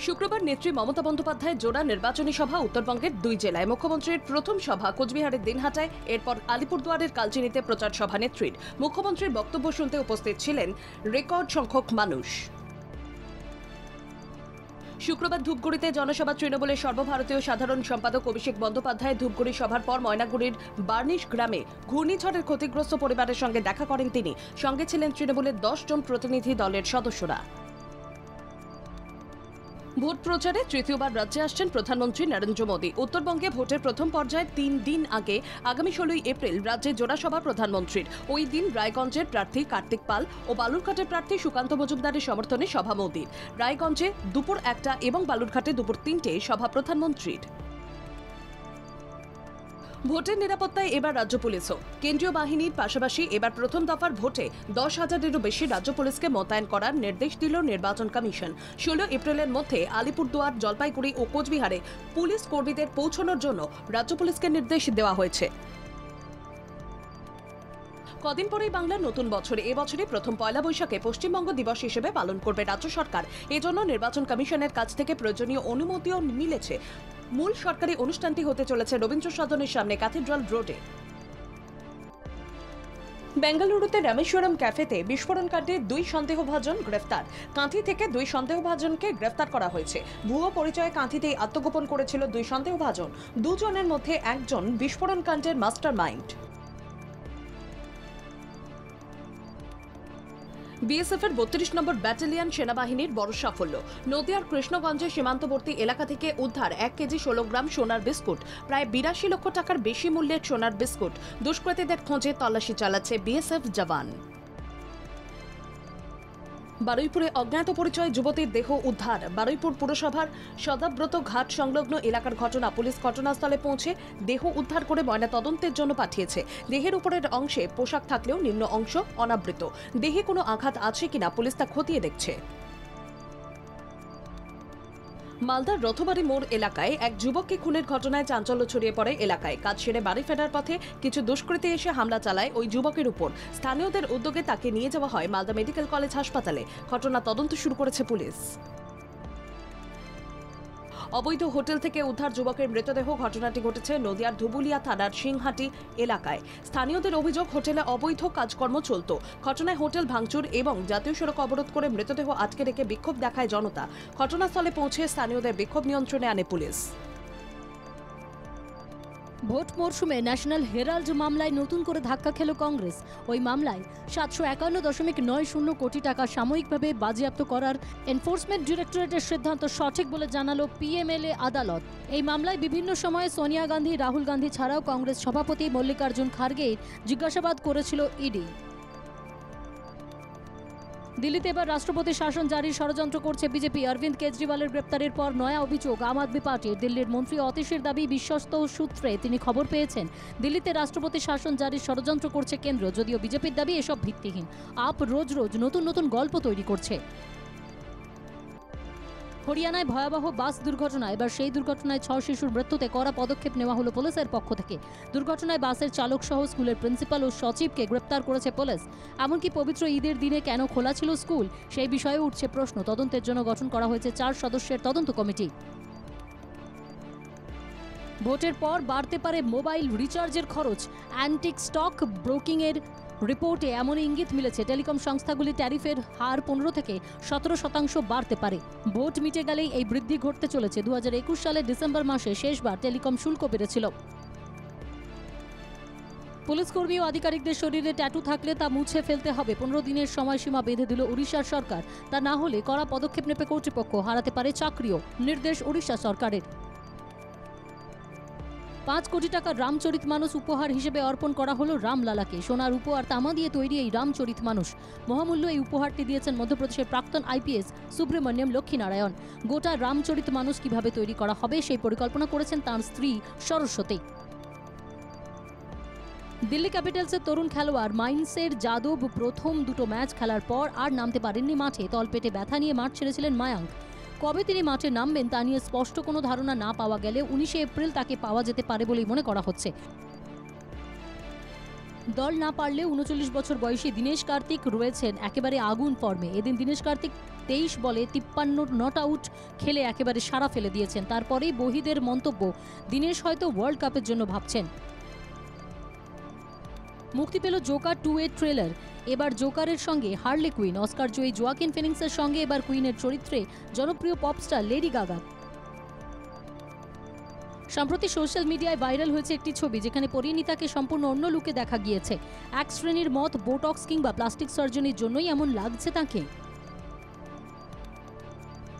শুক্রবার নেত্রী মমতা বন্দ্যোপাধ্যায়ের জোড়া নির্বাচনী সভা উত্তরবঙ্গের 2 জেলায়। মুখ্যমন্ত্রীর প্রথম সভা কোচবিহারের দিনহাটায়, এরপর আলিপুরদুয়ারের কালচিনিতে প্রচার সভা নেত্রীর। মুখ্যমন্ত্রীর বক্তব্য শুনতে উপস্থিত ছিলেন রেকর্ড সংখ্যক মানুষ। শুক্রবার ধূপগুড়িতে জনসভা তৃণমূলের সর্বভারতীয় সাধারণ সম্পাদক অভিষেক বন্দ্যোপাধ্যায় ধূপগুড়ি সভার পর ময়নাগুড়ির বার্নিশ গ্রামে ঘূর্ণিঝড়ের ক্ষতিগ্রস্ত পরিবারের সঙ্গে দেখা করেন তিনি। সঙ্গে ছিলেন তৃণমূলের 10 জন প্রতিনিধি দলের সদস্যরা। ভোট প্রচারে তৃতীয়বার রাজ্যে আসছেন প্রধানমন্ত্রী নরেন্দ্র মোদী। উত্তরবঙ্গে ভোটের প্রথম পর্যায়ে 3 দিন আগে আগামী 16 এপ্রিল রাজ্যে জোড়া সভা প্রধানমন্ত্রীর। ওই দিন রায়গঞ্জের প্রার্থী কার্তিক পাল ও বালুরঘাটের প্রার্থী সুকান্ত মজুমদারের সমর্থনে সভা মোদীর। রায়গঞ্জে দুপুর 1টা এবং বালুরঘাটে দুপুর 3টে সভা প্রধানমন্ত্রীর। ভোটের নিরাপত্তায় এবার রাজ্য পুলিশও। কেন্দ্রীয় বাহিনীর পাশাপাশি এবার প্রথম দফার ভোটে 10,000-এরও বেশি রাজ্য পুলিশকে মোতায়েন করার নির্দেশ দিল নির্বাচন কমিশন। 16 এপ্রিলের মধ্যে আলিপুরদুয়ার, জলপাইগুড়ি ও কোচবিহারে পুলিশ কর্মীদের পৌঁছানোর জন্য রাজ্য পুলিশকে নির্দেশ দেওয়া হয়েছে। কদিন পরেই বাংলার নতুন বছর। এবছরই প্রথম পয়লা বৈশাখে পশ্চিমবঙ্গ দিবস হিসেবে পালন করবে রাজ্য সরকার। এজন্য নির্বাচন কমিশনের কাছ থেকে প্রয়োজনীয় অনুমতিও মিলেছে। মূল সরকারি অনুষ্ঠানটি হতে চলেছে রবীন্দ্র সদনের সামনে ক্যাথিড্রাল রোডে। বেঙ্গালুরুতে রামেশ্বরম ক্যাফেতে বিস্ফোরণ কাণ্ডে 2 সন্দেহভাজন গ্রেফতার। কাঁথি থেকে 2 সন্দেহভাজনকে গ্রেফতার করা হয়েছে। ভুয়ো পরিচয়ে কাঁথিতেই আত্মগোপন করেছিল 2 সন্দেহভাজন। 2 জনের মধ্যে একজন বিস্ফোরণ কাণ্ডের মাস্টার মাইন্ড। বিএসএফের 32 নম্বর ব্যাটালিয়ন সেনাবাহিনীর বড় সাফল্য। নদিয়ার কৃষ্ণগঞ্জের সীমান্তবর্তী এলাকা থেকে উদ্ধার 1 কেজি 16 গ্রাম সোনার বিস্কুট। প্রায় 82 লক্ষ টাকার বেশি মূল্যের সোনার বিস্কুট। দুষ্কৃতীদের খোঁজে তল্লাশি চালাচ্ছে বিএসএফ জওয়ান। বারুইপুরে অজ্ঞাত পরিচয় যুবতীর দেহ উদ্ধার। বারুইপুর পুরসভার সদাব্রত ঘাট সংলগ্ন এলাকার ঘটনা। পুলিশ ঘটনাস্থলে পৌঁছে দেহ উদ্ধার করে ময়না তদন্তের জন্য পাঠিয়েছে। দেহের উপরের অংশে পোশাক থাকলেও নিম্ন অংশ অনাবৃত। দেহে কোনো আঘাত আছে কিনা পুলিশ তা খতিয়ে দেখছে। মালদার রথবাড়ি মোড় এলাকায় এক যুবককে খুনের ঘটনায় চাঞ্চল্য ছড়িয়ে পড়ে এলাকায়। কাজ সেরে বাড়ি ফেরার পথে কিছু দুষ্কৃতী এসে হামলা চালায় ওই যুবকের উপর। স্থানীয়দের উদ্যোগে তাকে নিয়ে যাওয়া হয় মালদা মেডিকেল কলেজ হাসপাতালে। ঘটনা তদন্ত শুরু করেছে পুলিশ। অবৈধ হোটেল থেকে উদ্ধার যুবকের মৃতদেহ। ঘটনাটি ঘটেছে নদিয়ার ধুবুলিয়া থানার সিংহাটি এলাকায়। স্থানীয়দের অভিযোগ হোটেলে অবৈধ কাজকর্ম চলত। ঘটনায় হোটেল ভাঙচুর এবং জাতীয় সড়ক অবরোধ করে মৃতদেহ আটকে রেখে বিক্ষোভ দেখায় জনতা। ঘটনাস্থলে পৌঁছে স্থানীয়দের বিক্ষোভ নিয়ন্ত্রণে আনে পুলিশ। ভোট মরশুমে ন্যাশনাল হেরাল্ড মামলায় নতুন করে ধাক্কা খেল কংগ্রেস। ওই মামলায় 751.90 কোটি টাকা সাময়িকভাবে বাজেয়াপ্ত করার এনফোর্সমেন্ট ডিরেক্টরেটের সিদ্ধান্ত সঠিক বলে জানালো পিএমএলএ আদালত। এই মামলায় বিভিন্ন সময়ে সোনিয়া গান্ধী, রাহুল গান্ধী ছাড়াও কংগ্রেস সভাপতি মল্লিকার্জুন খার্গের জিজ্ঞাসাবাদ করেছিল ইডি। দিল্লিতে এবার রাষ্ট্রপতি শাসন জারির ষড়যন্ত্র করছে বিজেপি। অরবিন্দ কেজরিওয়ালের গ্রেপ্তারের পর নয়া অভিযোগ আম আদমি পার্টির। দিল্লির মন্ত্রী অতীশের দাবি, বিশ্বস্ত সূত্রে তিনি খবর পেয়েছেন দিল্লিতে রাষ্ট্রপতি শাসন জারির ষড়যন্ত্র করছে কেন্দ্র। যদিও বিজেপির দাবি এসব ভিত্তিহীন। আপ রোজ রোজ নতুন নতুন গল্প তৈরি করছে। হরিয়ানায় ভয়াবহ বাস দুর্ঘটনা। এবার সেই দুর্ঘটনায় 6 শিশুর মৃত্যুতে কড়া পদক্ষেপ নেওয়া হলো পুলিশের পক্ষ থেকে। দুর্ঘটনায় বাসের চালক সহ স্কুলের প্রিন্সিপাল ও সচিবকে গ্রেপ্তার করেছে পুলিশ। এমনকি পবিত্র ঈদের দিনে কেন খোলা ছিল স্কুল সেই বিষয়ে উঠছে প্রশ্ন। তদন্তের জন্য গঠন করা হয়েছে 4 সদস্যের তদন্ত কমিটি। ভোটের পর বাড়তে পারে মোবাইল রিচার্জের খরচ। অ্যান্টিক স্টক ব্রোকিংয়ের রিপোর্টে এমন ইঙ্গিত মিলেছে টেলিকম সংস্থাগুলি ট্যারিফের হার 15 থেকে 17% বাড়তে পারে। ভোট মিটে গেলেই এই বৃদ্ধি ঘটতে চলেছে। 2021 সালের ডিসেম্বর মাসে শেষবার টেলিকম শুল্ক বেড়েছিল। পুলিশ কর্মী ও আধিকারিকদের শরীরে ট্যাটু থাকলে তা মুছে ফেলতে হবে। 15 দিনের সময়সীমা বেঁধে দিল উড়িষ্যার সরকার। তা না হলে কড়া পদক্ষেপ নেবে কর্তৃপক্ষ। হারাতে পারে চাকরিও, নির্দেশ উড়িষ্যা সরকারের। 5 কোটি টাকার রামচরিত মানুষ উপহার হিসেবে অর্পণ করা হলো রামলালাকে। সোনার উপহার তামা দিয়ে তৈরি এই রামচরিত মানুষ। মহামূল্য এই উপহারটি দিয়েছেন মধ্যপ্রদেশের প্রাক্তন আইপিএস সুব্রমণ্যম লক্ষ্মীনারায়ণ। গোটা রামচরিত মানুষ কিভাবে তৈরি করা হবে সেই পরিকল্পনা করেছেন তাঁর স্ত্রী সরস্বতী। দিল্লি ক্যাপিটালসের তরুণ খেলোয়াড় মাইন্সের যাদব প্রথম 2টো ম্যাচ খেলার পর আর নামতে পারেননি মাঠে। তলপেটে ব্যথা নিয়ে মাঠ ছেড়েছিলেন মায়াঙ্ক। কবে তিনি মাঠে নামবেন তা নিয়ে স্পষ্ট কোনো ধারণা না পাওয়া গেলে 19 এপ্রিল তাকে পাওয়া যেতে পারে বলেই মনে করা হচ্ছে। দল না পারলেও ৩৯ বছর বয়সী দীনেশ কার্তিক রয়েছেন একেবারে আগুন ফর্মে। এদিন দীনেশ কার্তিক 23 বলে 53 নট আউট খেলে একেবারে সাড়া ফেলে দিয়েছেন। তারপরেই বহিদের মন্তব্য, দীনেশ হয়তো ওয়ার্ল্ড কাপের জন্য ভাবছেন। মুক্তি পেল জোকার 2 এর ট্রেলার। এবার জোকারের সঙ্গে হার্লি কুইন, অস্কার জয়ী জোয়াকিন ফিনিক্সের সঙ্গে এবার কুইনের চরিত্রে জনপ্রিয় পপস্টার লেডি গাগা। সম্প্রতি সোশ্যাল মিডিয়ায় ভাইরাল হয়েছে একটি ছবি, যেখানে পরিণীতাকে সম্পূর্ণ অন্য লুকে দেখা গিয়েছে। এক শ্রেণীর মত, বোটক্স কিংবা প্লাস্টিক সার্জারির জন্যই এমন লাগছে তাকে।